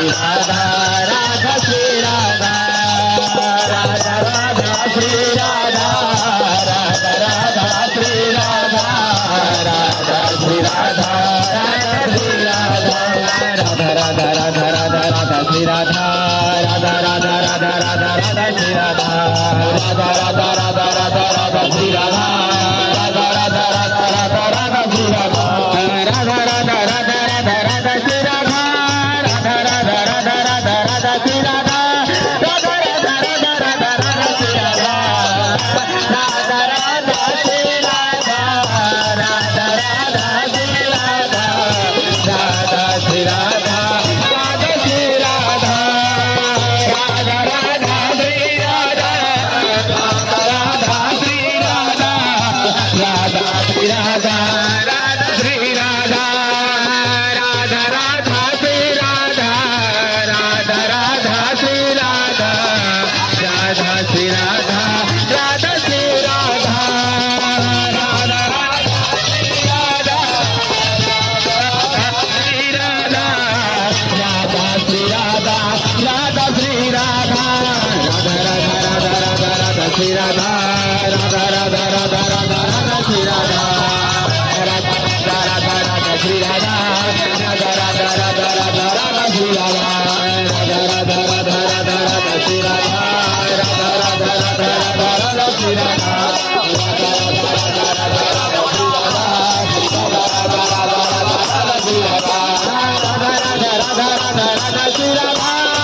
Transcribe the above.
Radha Radha Shri Radha Radha Radha Shri Radha Radha Radha Shri Radha Radha Shri Radha Radha Shri Radha Radha Radha Radha Radha Radha Shri Radha Radha Radha Radha Radha Radha Shri Radha Radha Radha Radha Radha Radha Shri Radha Radha Radha Radha Radha Radha Shri Radha Radha Radha Radha Radha Radha Shri Radha Radha Radha Radha Radha Radha Shri Radha Radha Radha Radha Radha Radha Shri Radha Radha Radha Shri Radha Radha Radha Shri Radha Radha Shri Radha Radha Shri Radha Radha Radha Shri Radha Radha Radha Shri Radha Radha Shri Radha Radha Shri Radha Radha Radha Shri Radha Radha Radha Shri Radha Radha Shri Radha Radha Shri Radha Radha Radha Shri Radha Shri Radha Radha Shri Radha Radha Shri Radha Radha Radha Radha Radha Radha Shri Radha Radha Radha Radha Radha Radha Shri Radha Radha Radha Radha Shri Radha Radha Radha Radha Radha Radha Shri Radha Radha Radha Radha Radha Radha Shri Radha Radha Radha Radha Radha Radha Shri Radha Radha Radha Radha Radha Radha Shri Radha Radha Radha Radha Radha Radha Shri Radha Radha Radha Radha Radha Radha Shri Radha